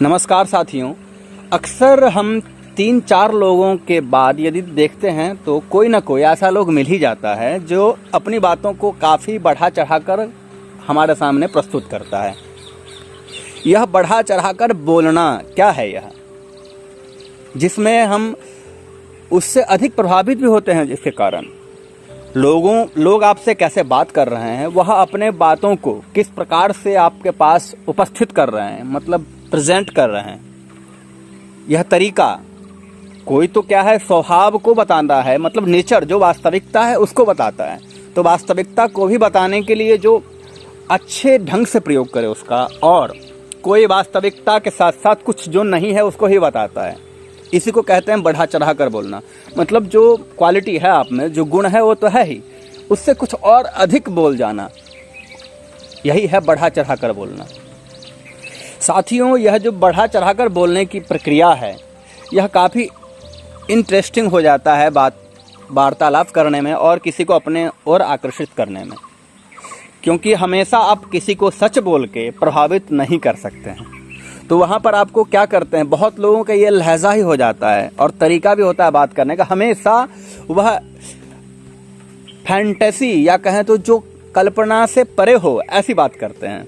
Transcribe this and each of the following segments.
नमस्कार साथियों। अक्सर हम 3-4 लोगों के बाद यदि देखते हैं तो कोई ना कोई ऐसा लोग मिल ही जाता है जो अपनी बातों को काफ़ी बढ़ा चढ़ाकर हमारे सामने प्रस्तुत करता है। यह बढ़ा चढ़ाकर बोलना क्या है यह, जिसमें हम उससे अधिक प्रभावित भी होते हैं, जिसके कारण लोग आपसे कैसे बात कर रहे हैं, वह अपने बातों को किस प्रकार से आपके पास उपस्थित कर रहे हैं, मतलब प्रेजेंट कर रहे हैं। यह तरीका कोई तो क्या है, स्वभाव को बताता है, मतलब नेचर जो वास्तविकता है उसको बताता है। तो वास्तविकता को भी बताने के लिए जो अच्छे ढंग से प्रयोग करे उसका, और कोई वास्तविकता के साथ साथ कुछ जो नहीं है उसको ही बताता है। इसी को कहते हैं बढ़ा चढ़ा कर बोलना। मतलब जो क्वालिटी है आप में, जो गुण है वो तो है ही, उससे कुछ और अधिक बोल जाना, यही है बढ़ा चढ़ा कर बोलना। साथियों, यह जो बढ़ा चढ़ा कर बोलने की प्रक्रिया है, यह काफ़ी इंटरेस्टिंग हो जाता है वार्तालाप करने में और किसी को अपने ओर आकर्षित करने में, क्योंकि हमेशा आप किसी को सच बोल के प्रभावित नहीं कर सकते हैं। तो वहाँ पर आपको क्या करते हैं, बहुत लोगों का ये लहजा ही हो जाता है और तरीका भी होता है बात करने का। हमेशा वह फैंटेसी या कहें तो जो कल्पना से परे हो ऐसी बात करते हैं,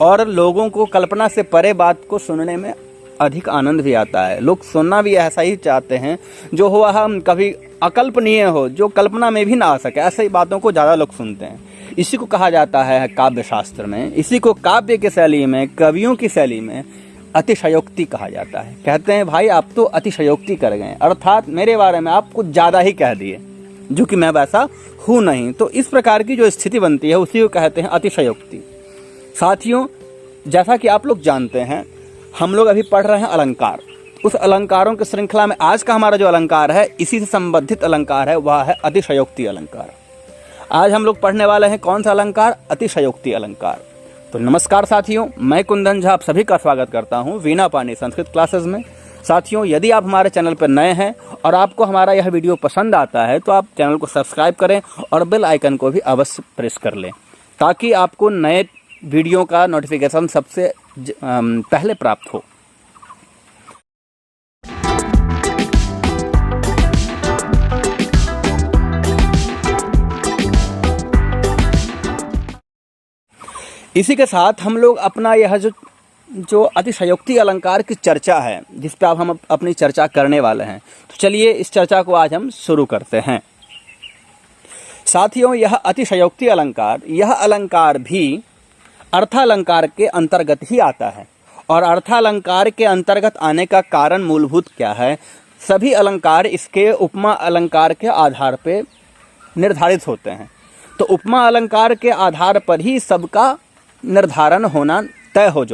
और लोगों को कल्पना से परे बात को सुनने में अधिक आनंद भी आता है। लोग सुनना भी ऐसा ही चाहते हैं जो हो हम कभी अकल्पनीय हो, जो कल्पना में भी ना आ सके, ऐसी बातों को ज़्यादा लोग सुनते हैं। इसी को कहा जाता है काव्य शास्त्र में, इसी को काव्य की शैली में, कवियों की शैली में अतिशयोक्ति कहा जाता है। कहते हैं भाई आप तो अतिशयोक्ति कर गए, अर्थात मेरे बारे में आप कुछ ज़्यादा ही कह दिए, जो कि मैं वैसा हूँ नहीं। तो इस प्रकार की जो स्थिति बनती है उसी को कहते हैं अतिशयोक्ति। साथियों, जैसा कि आप लोग जानते हैं, हम लोग अभी पढ़ रहे हैं अलंकार। उस अलंकारों की श्रृंखला में आज का हमारा जो अलंकार है, इसी से संबंधित अलंकार है, वह है अतिशयोक्ति अलंकार। आज हम लोग पढ़ने वाले हैं कौन सा अलंकार? अतिशयोक्ति अलंकार। तो नमस्कार साथियों, मैं कुंदन झा आप सभी का स्वागत करता हूं वीणा पानी संस्कृत क्लासेस में। साथियों, यदि आप हमारे चैनल पर नए हैं और आपको हमारा यह वीडियो पसंद आता है तो आप चैनल को सब्सक्राइब करें और बेल आइकन को भी अवश्य प्रेस कर लें, ताकि आपको नए वीडियो का नोटिफिकेशन सबसे पहले प्राप्त हो। इसी के साथ हम लोग अपना यह जो अतिशयोक्ति अलंकार की चर्चा है, जिस पे अब हम अपनी चर्चा करने वाले हैं, तो चलिए इस चर्चा को आज हम शुरू करते हैं। साथियों, यह अतिशयोक्ति अलंकार, यह अलंकार भी अर्थालंकार के अंतर्गत ही आता है। और अर्थालंकार के अंतर्गत आने का कारण मूलभूत क्या है? सभी अलंकार इसके उपमा अलंकार के आधार पर निर्धारित होते हैं। तो उपमा अलंकार के आधार पर ही सबका निर्धारण होना तय हो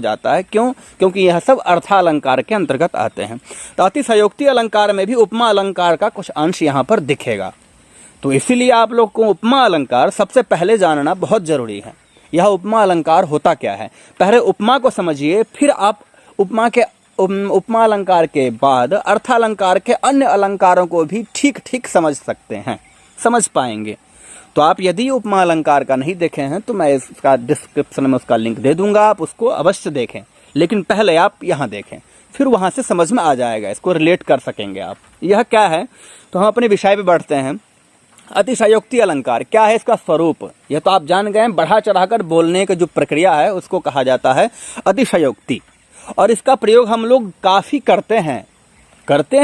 जाता है। क्यों? क्योंकि यह सब अर्थालंकार के अंतर्गत आते हैं। तो अतिशयोक्ति अलंकार में भी उपमा अलंकार का कुछ अंश यहाँ पर दिखेगा। तो इसीलिए आप लोग को उपमा अलंकार सबसे पहले जानना बहुत जरूरी है। यह उपमा अलंकार होता क्या है, पहले उपमा को समझिए, फिर आप उपमा अलंकार के बाद अर्थालंकार के अन्य अलंकारों को भी ठीक ठीक समझ सकते हैं, समझ पाएंगे। तो आप यदि उपमा अलंकार का नहीं देखे हैं तो मैं इसका डिस्क्रिप्शन में उसका लिंक दे दूंगा, आप उसको अवश्य देखें। लेकिन पहले आप यहाँ देखें, फिर वहाँ से समझ में आ जाएगा, इसको रिलेट कर सकेंगे आप। यह क्या है, तो हम अपने विषय पे बढ़ते हैं। अतिशयोक्ति अलंकार क्या है, इसका स्वरूप यह तो आप जान गए। बढ़ा चढ़ाकर बोलने की जो प्रक्रिया है उसको कहा जाता है अतिशयोक्ति, और इसका प्रयोग हम लोग काफ़ी करते हैं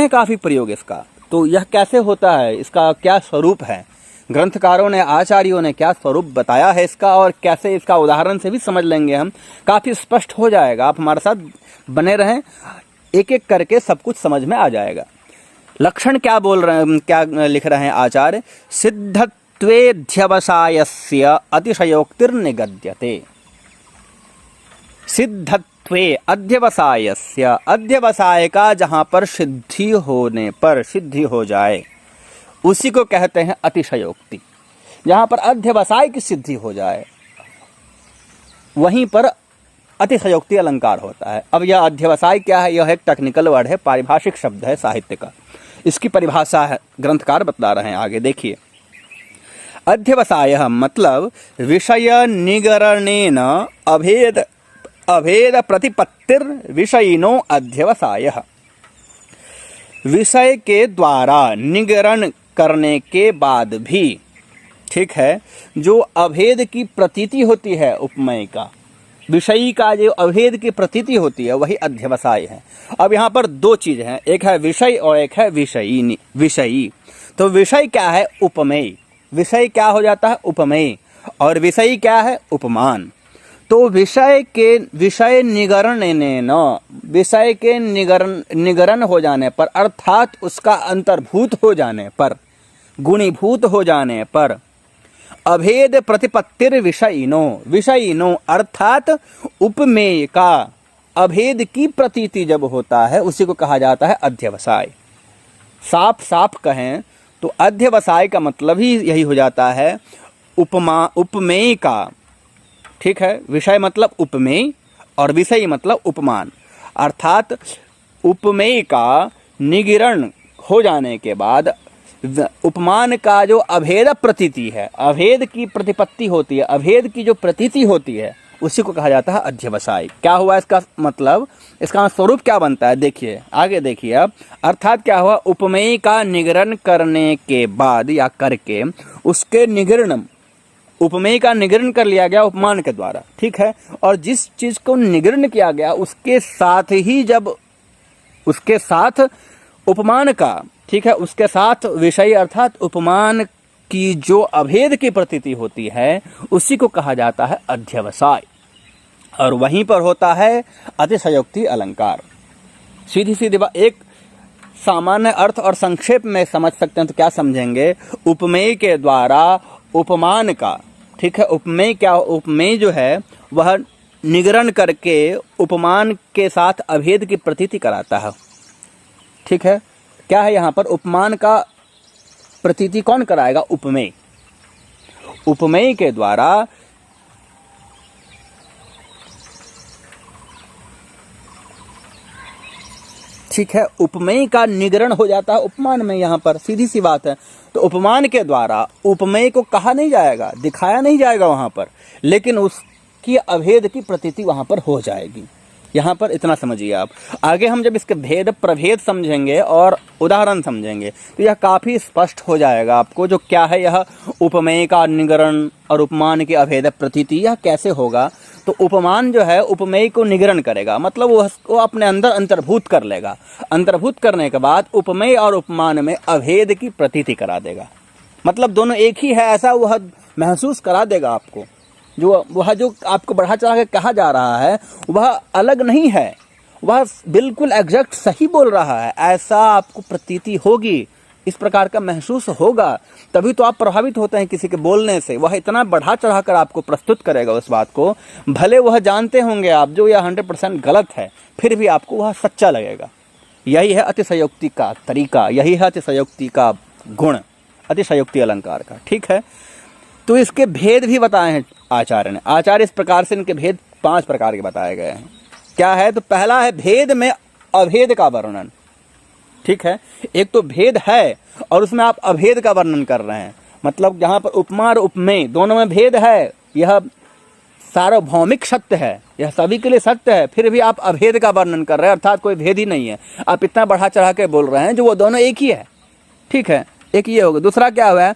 काफ़ी प्रयोग इसका। तो यह कैसे होता है, इसका क्या स्वरूप है, ग्रंथकारों ने, आचार्यों ने क्या स्वरूप बताया है इसका, और कैसे इसका उदाहरण से भी समझ लेंगे हम, काफ़ी स्पष्ट हो जाएगा। आप हमारे साथ बने रहें, एक एक करके सब कुछ समझ में आ जाएगा। लक्षण क्या बोल रहे हैं, क्या लिख रहे हैं आचार्य? सिद्धत्वेऽध्यवसायस्य अतिशयोक्तिर्निगद्यते। सिद्धत्वे अध्यवसायस्य, अध्यवसाय का जहाँ पर सिद्धि होने पर, सिद्धि हो जाए, उसी को कहते हैं अतिशयोक्ति। जहाँ पर अध्यवसाय की सिद्धि हो जाए वहीं पर अतिशयोक्ति अलंकार होता है। अब यह अध्यवसाय क्या है? यह एक टेक्निकल वर्ड है, पारिभाषिक शब्द है साहित्य का। इसकी परिभाषा है ग्रंथकार बतला रहे हैं, आगे देखिए। अध्यवसाय मतलब विषय निगरणेन अभेद प्रतिपत्तिर विषयिनो अध्यवसायः। विषय के द्वारा निगरण करने के बाद भी, ठीक है, जो अभेद की प्रतीति होती है उपमेय का, विषयी का जो अभेद की प्रतीति होती है वही अध्यवसाय है। अब यहाँ पर दो चीज हैं, एक है विषय और एक है विषयी। तो विषय क्या है? उपमेय। विषय क्या हो जाता है? उपमेय। और विषयी क्या है? उपमान। तो विषय के निगरण हो जाने पर, अर्थात उसका अंतर्भूत हो जाने पर, गुणीभूत हो जाने पर, अभेद प्रतिपत्तिर विषयिनो अर्थात उपमेय का अभेद की प्रतीति जब होता है उसी को कहा जाता है अध्यवसाय। साफ साफ कहें तो अध्यवसाय का मतलब ही यही हो जाता है उपमेय का, ठीक है। विषय मतलब उपमेय और विषय मतलब उपमान। अर्थात उपमेय का निगरण हो जाने के बाद उपमान का जो अभेद प्रतीति है, अभेद की प्रतिपत्ति होती है, अभेद की जो प्रतीति होती है उसी को कहा जाता है अध्यवसाय। क्या हुआ इसका मतलब? इसका स्वरूप क्या बनता है? देखिए आगे देखिए अब। अर्थात क्या हुआ? उपमेय का निगरण करने के बाद या करके उसके निगरण, उपमेय का निगरण कर लिया गया उपमान के द्वारा, ठीक है। और जिस चीज को निगरण किया गया उसके साथ ही जब उसके साथ उपमान का, ठीक है, उसके साथ विषय अर्थात उपमान की जो अभेद की प्रतीति होती है उसी को कहा जाता है अध्यवसाय। और वहीं पर होता है अतिशयोक्ति अलंकार। सीधी सीधी बात, एक सामान्य अर्थ और संक्षेप में समझ सकते हैं तो क्या समझेंगे? उपमेय के द्वारा उपमान का, ठीक है, उपमेय क्या, उपमेय जो है वह निगरण करके उपमान के साथ अभेद की प्रतीति कराता है, ठीक है। क्या है यहाँ पर? उपमान का प्रतीति कौन कराएगा? उपमेय। उपमेय के द्वारा ठीक है, उपमेय का निगरण हो जाता है उपमान में। यहाँ पर सीधी सी बात है। तो उपमान के द्वारा उपमेय को कहा नहीं जाएगा, दिखाया नहीं जाएगा वहां पर, लेकिन उसकी अभेद की प्रतीति वहां पर हो जाएगी। यहाँ पर इतना समझिए आप। आगे हम जब इसके भेद प्रभेद समझेंगे और उदाहरण समझेंगे तो यह काफी स्पष्ट हो जाएगा आपको, जो क्या है यह उपमेय का निगरण और उपमान की अभेद प्रतीति, यह कैसे होगा। तो उपमान जो है उपमेय को निगरण करेगा, मतलब वो अपने अंदर अंतर्भूत कर लेगा। अंतर्भूत करने के बाद उपमेय और उपमान में अभेद की प्रतीति करा देगा, मतलब दोनों एक ही है ऐसा वह महसूस करा देगा आपको। वह जो आपको बढ़ा चढ़ा के कहा जा रहा है वह अलग नहीं है, वह बिल्कुल एग्जैक्ट सही बोल रहा है, ऐसा आपको प्रतीति होगी, इस प्रकार का महसूस होगा। तभी तो आप प्रभावित होते हैं किसी के बोलने से। वह इतना बढ़ा चढ़ा कर आपको प्रस्तुत करेगा उस बात को, भले वह जानते होंगे आप जो यह 100% गलत है, फिर भी आपको वह सच्चा लगेगा। यही है अतिशयोक्ति का तरीका, यही है अतिशयोक्ति का गुण, अतिशयोक्ति अलंकार का, ठीक है। तो इसके भेद भी बताए हैं आचार्य ने। आचार्य इस प्रकार से इनके भेद 5 प्रकार के बताए गए हैं। क्या है? तो पहला है भेद में अभेद का वर्णन, ठीक है। एक तो भेद है और उसमें आप अभेद का वर्णन कर रहे हैं, मतलब जहां पर उपमा और उपमेय दोनों में भेद है, यह सार्वभौमिक सत्य है, यह सभी के लिए सत्य है, फिर भी आप अभेद का वर्णन कर रहे हैं, अर्थात कोई भेद ही नहीं है। आप इतना बढ़ा चढ़ा के बोल रहे हैं जो वो दोनों एक ही है, ठीक है। एक ये होगा। दूसरा क्या हुआ?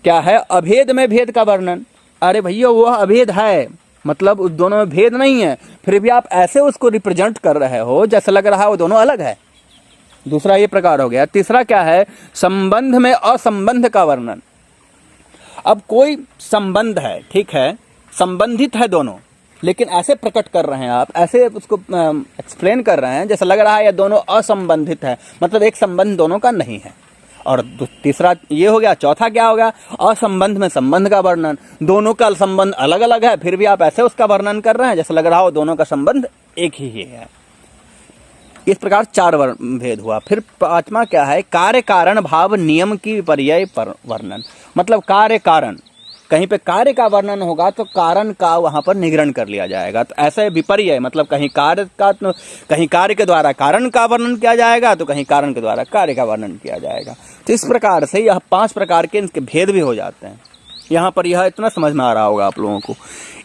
क्या है? अभेद में भेद का वर्णन। अरे भैया वह अभेद है, मतलब उस दोनों में भेद नहीं है, फिर भी आप ऐसे उसको रिप्रेजेंट कर रहे हो जैसे लग रहा है वो दोनों अलग है। दूसरा ये प्रकार हो गया। तीसरा क्या है? संबंध में असंबंध का वर्णन। अब कोई संबंध है, ठीक है, संबंधित है दोनों, लेकिन ऐसे प्रकट कर रहे हैं आप, ऐसे उसको एक्सप्लेन कर रहे हैं जैसे लग रहा है ये दोनों असंबंधित है, मतलब एक संबंध दोनों का नहीं है। और तीसरा ये हो गया। चौथा क्या हो गया? असंबंध में संबंध का वर्णन। दोनों का संबंध अलग अलग है, फिर भी आप ऐसे उसका वर्णन कर रहे हैं जैसे लग रहा हो दोनों का संबंध एक ही है। इस प्रकार 4 भेद हुआ। फिर 5वां क्या है? कार्य कारण भाव नियम की विपर्यय वर्णन। मतलब कार्य कारण, कहीं पे कार्य का वर्णन होगा तो कारण का वहां पर निगरण कर लिया जाएगा। तो ऐसे विपर्यय, मतलब कहीं कार्य के द्वारा कारण का वर्णन किया जाएगा तो कहीं कारण के द्वारा कार्य का वर्णन किया जाएगा। तो इस प्रकार से यह 5 प्रकार के इनके भेद भी हो जाते हैं। यहाँ पर यह इतना समझ में आ रहा होगा आप लोगों को।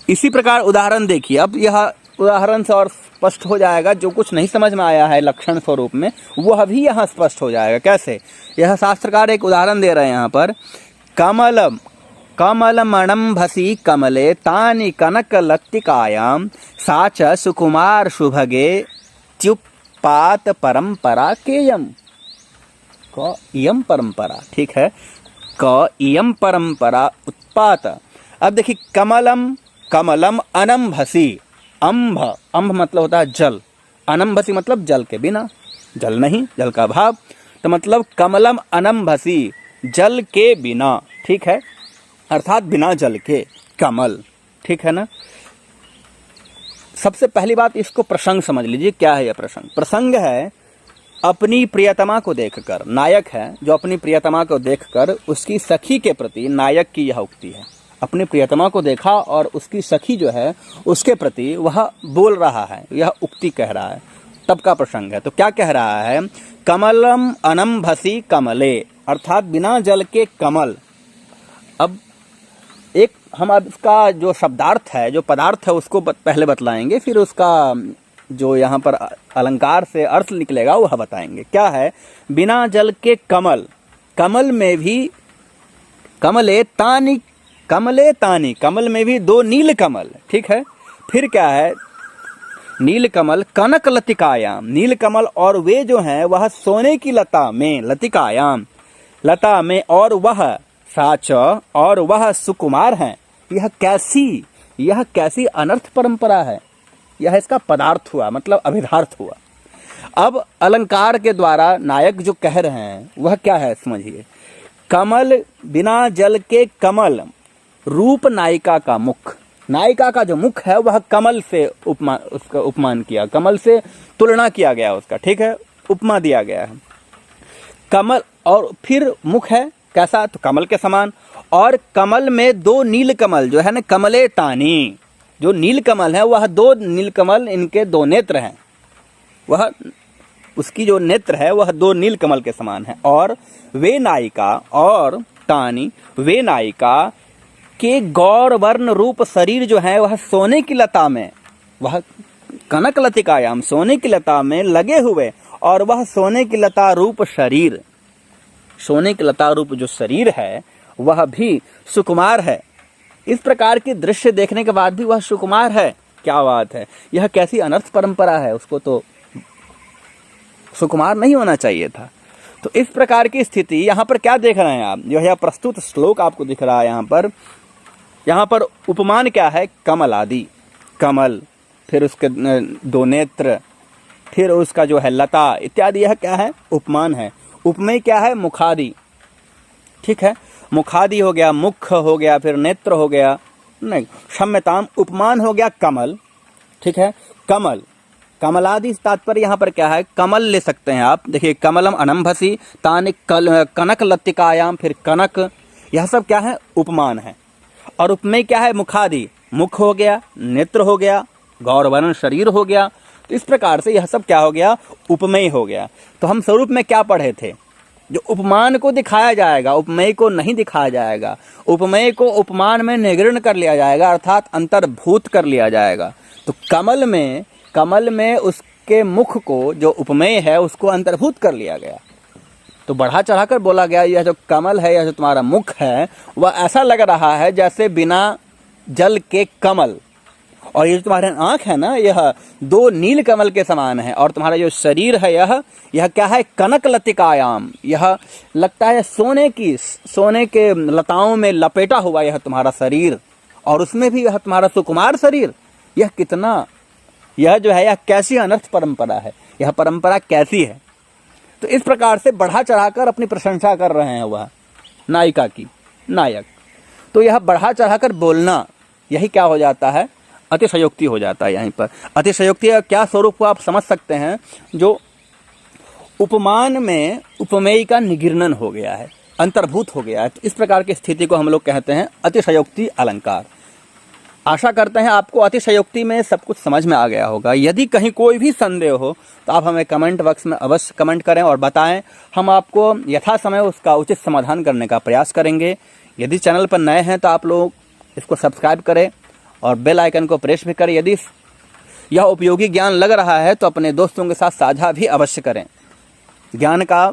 इसी प्रकार उदाहरण देखिए। अब यह उदाहरण से और स्पष्ट हो जाएगा। जो कुछ नहीं समझ में आया है लक्षण स्वरूप में, वह भी यहाँ स्पष्ट हो जाएगा। कैसे? यह शास्त्रकार एक उदाहरण दे रहे हैं यहाँ पर। कमलम कमलमणंभसी कमले तानि कनकलत्तिकायां सा च सुकुमार शुभगे च्युत्पात परंपरा केयम। क इयम परंपरा, ठीक है, क इयम परंपरा उत्पात। अब देखिए, कमलम कमलम अनंभसी, अंभ अंभ मतलब होता है जल, अनंभसी मतलब जल के बिना, जल नहीं, जल का अभाव। तो मतलब कमलम अनंभसी, जल के बिना, ठीक है, अर्थात बिना जल के कमल, ठीक है ना। सबसे पहली बात, इसको प्रसंग समझ लीजिए। क्या है यह प्रसंग? प्रसंग है अपनी प्रियतमा को देखकर, नायक है जो अपनी प्रियतमा को देखकर उसकी सखी के प्रति, नायक की यह उक्ति है, अपनी प्रियतमा को देखा और उसकी सखी जो है उसके प्रति वह बोल रहा है, यह उक्ति कह रहा है, तब का प्रसंग है। तो क्या कह रहा है? कमलम अनंभसी कमले, अर्थात बिना जल के कमल। अब एक हम अब इसका जो शब्दार्थ है, जो पदार्थ है, उसको पहले बतलाएंगे, फिर उसका जो यहाँ पर अलंकार से अर्थ निकलेगा वह बताएंगे। क्या है? बिना जल के कमल, कमल में भी कमले तानी, कमले तानी, कमल में भी दो नील कमल, ठीक है। फिर क्या है? नील कमल कनक लतिकायाम, नील कमल और वे जो हैं वह सोने की लता में, लतिकायाम लता में, और वह साच, और वह सुकुमार हैं। यह कैसी अनर्थ परंपरा है? यह इसका पदार्थ हुआ, मतलब अभिधार्थ हुआ। अब अलंकार के द्वारा नायक जो कह रहे हैं वह क्या है समझिए। कमल, बिना जल के कमल, रूप नायिका का मुख, नायिका का जो मुख है वह कमल से उसका उपमान किया, कमल से तुलना किया गया उसका, ठीक है, उपमा दिया गया है। कमल, और फिर मुख है कैसा? तो कमल के समान। और कमल में दो नील कमल जो है ना, कमले तानी, जो नील कमल है वह दो नील कमल, इनके दो नेत्र हैं, वह उसकी जो नेत्र है वह दो नील कमल के समान है। और वे नायिका, और तानी वे नायिका के गौर वर्ण रूप शरीर जो है वह सोने की लता में, वह कनक लतिकायाम, सोने की लता में लगे हुए, और वह सोने की लता रूप शरीर, सोने की लता रूप जो शरीर है वह भी सुकुमार है। इस प्रकार के दृश्य देखने के बाद भी वह सुकुमार है। क्या बात है! यह कैसी अनर्थ परंपरा है, उसको तो सुकुमार नहीं होना चाहिए था। तो इस प्रकार की स्थिति यहाँ पर क्या देख रहे हैं आप? जो यह प्रस्तुत श्लोक आपको दिख रहा है यहाँ पर उपमान क्या है? कमल आदि, कमल, फिर उसके दो नेत्र, फिर उसका जो है लता इत्यादि, यह क्या है? उपमान है। उपमेय क्या है? मुखादि, ठीक है, मुखादि हो गया, मुख हो गया, फिर नेत्र हो गया, नहीं, क्षम्यताम, उपमान हो गया कमल, ठीक है, कमल, कमलादि तात्पर्य यहाँ पर क्या है? कमल ले सकते हैं आप। देखिए, कमलम अनंभसी तानि कनक लतिकायाम, फिर कनक, यह सब क्या है? उपमान है। और उपमेय क्या है? मुखादि, मुख हो गया, नेत्र हो गया, गौरवर्ण शरीर हो गया। तो इस प्रकार से यह सब क्या हो गया? उपमेय हो गया। तो हम स्वरूप में क्या पढ़े थे? जो उपमान को दिखाया जाएगा, उपमेय को नहीं दिखाया जाएगा। उपमेय को उपमान में निगृण कर लिया जाएगा, अर्थात अंतर्भूत कर लिया जाएगा। तो कमल में उसके मुख को, जो उपमेय है, उसको अंतर्भूत कर लिया गया। तो बढ़ा चढ़ाकर बोला गया, यह जो कमल है, यह जो तुम्हारा मुख है, वह ऐसा लग रहा है जैसे बिना जल के कमल। और ये जो तुम्हारे आंख है ना, यह दो नील कमल के समान है। और तुम्हारा जो शरीर है यह क्या है? कनक लतिकायाम, यह लगता है सोने के लताओं में लपेटा हुआ यह तुम्हारा शरीर, और उसमें भी यह तुम्हारा सुकुमार शरीर। यह कितना, यह जो है, यह कैसी अनर्थ परंपरा है, यह परंपरा कैसी है? तो इस प्रकार से बढ़ा चढ़ाकर अपनी प्रशंसा कर रहे हैं वह नायिका की, नायक। तो यह बढ़ा चढ़ाकर बोलना, यही क्या हो जाता है? अतिशयोक्ति हो जाता है। यहीं पर अतिशयोक्ति का क्या स्वरूप हुआ आप समझ सकते हैं। जो उपमान में उपमेय का निगीर्णन हो गया है, अंतर्भूत हो गया है। तो इस प्रकार की स्थिति को हम लोग कहते हैं अतिशयोक्ति अलंकार। आशा करते हैं आपको अतिशयोक्ति में सब कुछ समझ में आ गया होगा। यदि कहीं कोई भी संदेह हो तो आप हमें कमेंट बॉक्स में अवश्य कमेंट करें और बताएं। हम आपको यथा समय उसका उचित समाधान करने का प्रयास करेंगे। यदि चैनल पर नए हैं तो आप लोग इसको सब्सक्राइब करें और बेल आइकन को प्रेस भी करें। यदि यह उपयोगी ज्ञान लग रहा है तो अपने दोस्तों के साथ साझा भी अवश्य करें। ज्ञान का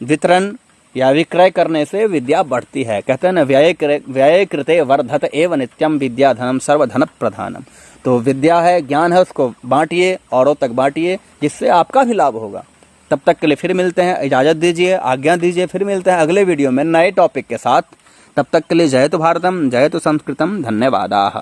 वितरण या विक्रय करने से विद्या बढ़ती है। कहते हैं ना, व्यय कृते वर्धत एव नित्यम विद्या धनम सर्वधन प्रधानम। तो विद्या है, ज्ञान है, उसको बांटिए, औरों तक बांटिए, जिससे आपका भी लाभ होगा। तब तक के लिए फिर मिलते हैं, इजाज़त दीजिए, आज्ञा दीजिए, फिर मिलते हैं अगले वीडियो में नए टॉपिक के साथ। तब तक के लिए जय तो भारतम, जय तो संस्कृतम, धन्यवादाः।